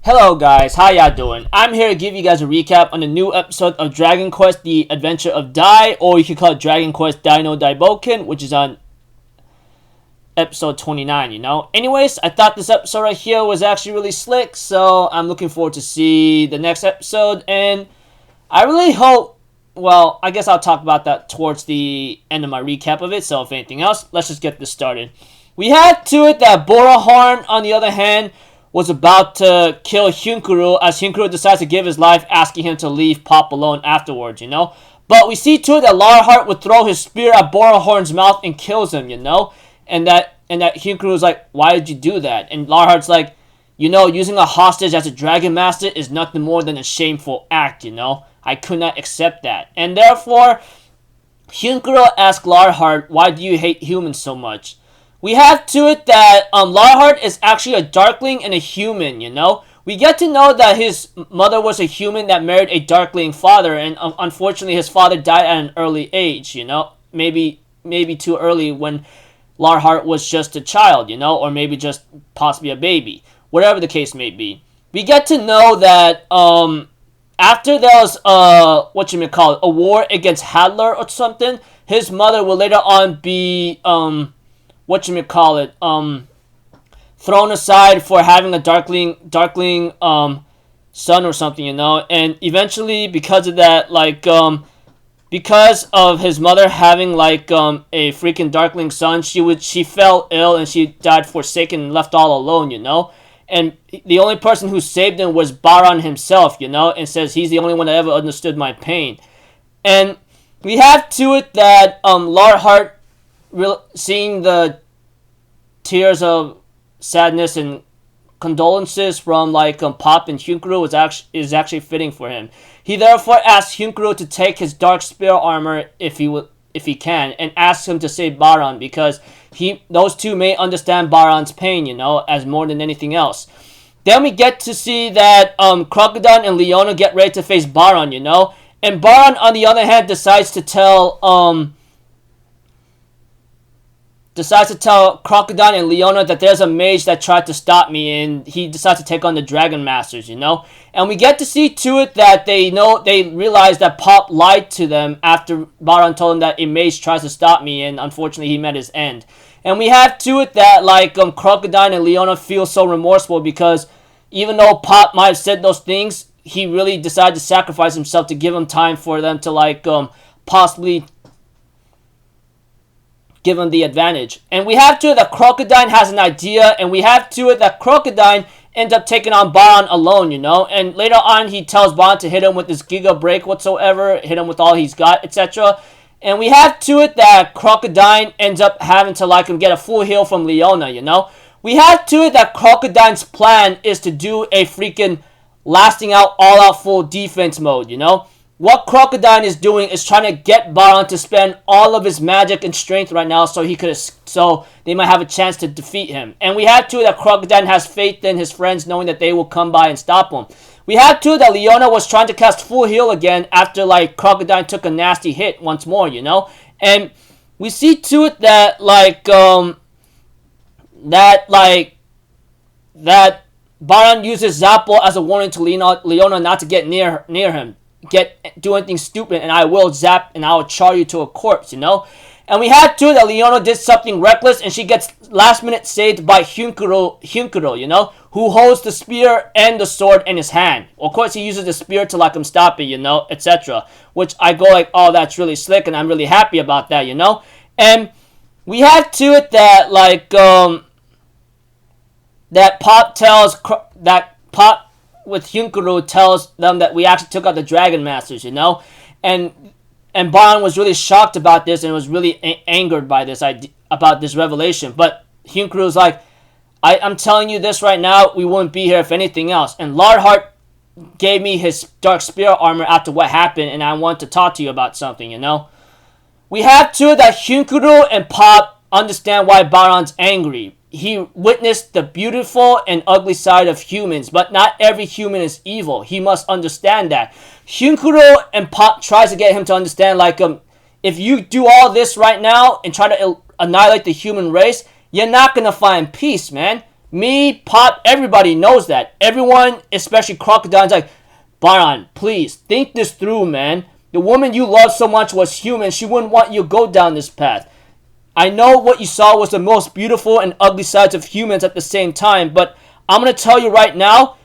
Hello guys, how y'all doing? I'm here to give you guys a recap on the new episode of Dragon Quest, The Adventure of Dai, or you could call it Dragon Quest Dai no Da'i Boken, which is on episode 29, Anyways, I thought this episode right here was actually really slick, so I'm looking forward to see the next episode, and I really hope, well, I guess I'll talk about that towards the end of my recap of it, so if anything else, let's just get this started. We had to it that Borahorn, on the other hand, was about to kill Hyunkuru as Hyunkuru decides to give his life, asking him to leave Pop alone afterwards, But we see to it that Larheart would throw his spear at Borahorn's mouth and kills him, And that Hyunkuru's like, why did you do that? And Larheart's like, using a hostage as a Dragon Master is nothing more than a shameful act, I could not accept that. And therefore, Hyunkuru asked Larheart, why do you hate humans so much? We have to it that Larheart is actually a Darkling and a human, We get to know that his mother was a human that married a Darkling father, and unfortunately his father died at an early age, Maybe too early when Larheart was just a child, or maybe just possibly a baby. Whatever the case may be. We get to know that after there was a war against Hadler or something, his mother will later on be thrown aside for having a darkling son or something, and eventually because of that, because of his mother having a freaking darkling son, she fell ill and she died forsaken and left all alone, and the only person who saved him was Baran himself, and says he's the only one that ever understood my pain. And we have to it that Larheart, seeing the tears of sadness and condolences from Pop and Hyunkuru is actually fitting for him. He therefore asks Hyunkuru to take his dark spear armor if he can, and asks him to save Baran because those two may understand Baran's pain, as more than anything else. Then we get to see that Crocodile and Leona get ready to face Baran, and Baran on the other hand decides to tell Crocodile and Leona that there's a mage that tried to stop me, and he decides to take on the Dragon Masters, And we get to see to it that they realize that Pop lied to them after Baran told him that a mage tries to stop me, and unfortunately he met his end. And we have to it that Crocodile and Leona feel so remorseful because even though Pop might have said those things, he really decided to sacrifice himself to give him time for them to possibly give him the advantage. And we have to it that Crocodile has an idea, and we have to it that Crocodile ends up taking on Baran alone, And later on, he tells Baran to hit him with this Giga Break whatsoever, hit him with all he's got, etc. And we have to it that Crocodile ends up having to get a full heal from Leona, We have to it that Crocodile's plan is to do a freaking lasting out, all-out full defense mode, What Crocodile is doing is trying to get Baran to spend all of his magic and strength right now so they might have a chance to defeat him. And we have to that Crocodile has faith in his friends knowing that they will come by and stop him. We have to that Leona was trying to cast full heal again after Crocodile took a nasty hit once more, And we see to it that that Baran uses Zappo as a warning to Leona not to get near him. Do anything stupid, and I will zap and I will char you to a corpse, And we had to that Leona did something reckless, and she gets last minute saved by Hyunkuru, who holds the spear and the sword in his hand. Of course, he uses the spear to stop it, etc. Which I go oh, that's really slick, and I'm really happy about that, And we have to it that that Pop with Hyunkuru tells them that we actually took out the Dragon Masters, And Baran was really shocked about this and was really angered by this idea, about this revelation. But Hyunkuru's I'm telling you this right now, we wouldn't be here if anything else. And Larheart gave me his dark spear armor after what happened, and I want to talk to you about something, We have to that Hyunkuru and Pop understand why Baran's angry. He witnessed the beautiful and ugly side of humans, but not every human is evil. He must understand that. Hyunkuro and Pop tries to get him to understand, if you do all this right now and try to annihilate the human race, you're not going to find peace, man. Me, Pop, everybody knows that. Everyone, especially Crocodile's like, Baran, please, think this through, man. The woman you love so much was human. She wouldn't want you to go down this path. I know what you saw was the most beautiful and ugly sides of humans at the same time, but I'm going to tell you right now,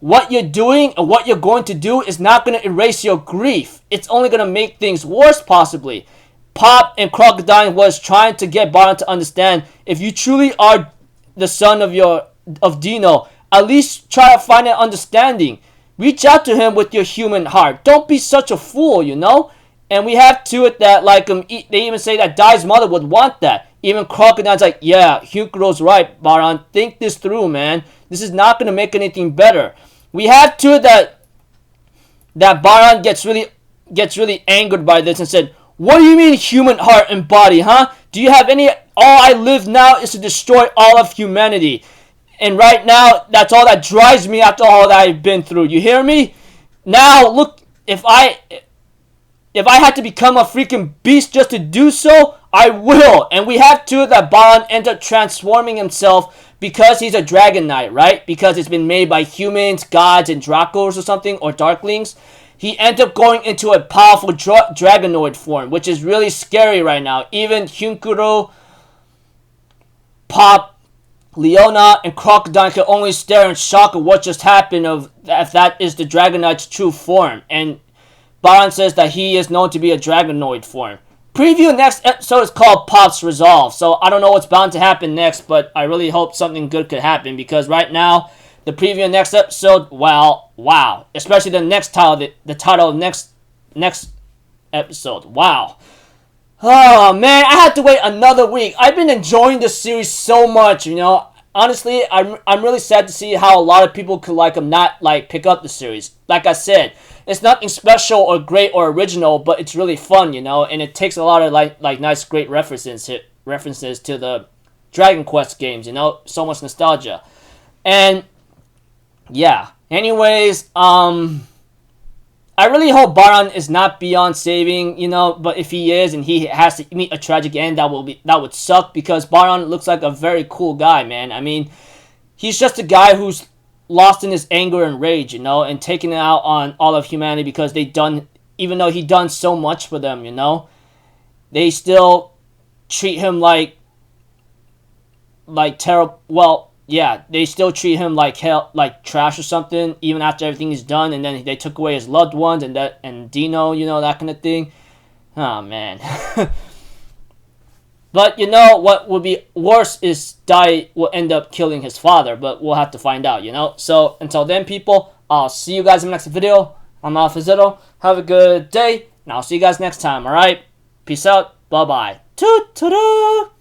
what you're doing and what you're going to do is not going to erase your grief. It's only going to make things worse, possibly. Pop and Crocodile was trying to get Baran to understand, if you truly are the son of Dino, at least try to find an understanding. Reach out to him with your human heart. Don't be such a fool, you know? And we have to it that, like, they even say that Dai's mother would want that. Even Crocodile's like, yeah, Hyunkuro's right, Baran. Think this through, man. This is not going to make anything better. We have to it that Baran gets really angered by this and said, what do you mean human heart and body, huh? Do you have any... All I live now is to destroy all of humanity. And right now, that's all that drives me after all that I've been through. You hear me? Now, look, if I had to become a freaking beast just to do so, I will. And we have to that Baran ends up transforming himself because he's a Dragon Knight, right? Because it's been made by humans, gods, and Dracos or something, or Darklings. He ends up going into a powerful Dragonoid form, which is really scary right now. Even Hyunkuro, Pop, Leona, and Crocodile can only stare in shock of what just happened if that is the Dragon Knight's true form. And Baran says that he is known to be a Dragonoid form. Preview next episode is called Pop's Resolve. So I don't know what's bound to happen next, but I really hope something good could happen. Because right now, the preview next episode, well, wow. Especially the next title, the title of next episode. Wow. Oh, man, I had to wait another week. I've been enjoying this series so much, you know. Honestly, I'm really sad to see how a lot of people could not pick up the series. Like I said, it's nothing special or great or original, but it's really fun, you know, and it takes a lot of nice great references to the Dragon Quest games, you know, so much nostalgia. And yeah, anyways, I really hope Baran is not beyond saving, you know, but if he is and he has to meet a tragic end, that would suck, because Baran looks like a very cool guy, man. I mean, he's just a guy who's lost in his anger and rage, you know, and taking it out on all of humanity because even though he done so much for them, you know, they still treat him like terrible. Well, yeah, they still treat him like hell, like trash or something, even after everything is done, and then they took away his loved ones and Dino, you know, that kind of thing. Oh, man. But, you know, what would be worse is Dai will end up killing his father, but we'll have to find out, you know. So, until then, people, I'll see you guys in the next video. I'm Alphazito. Have a good day, and I'll see you guys next time, alright? Peace out. Bye-bye. Toot-toot-toot.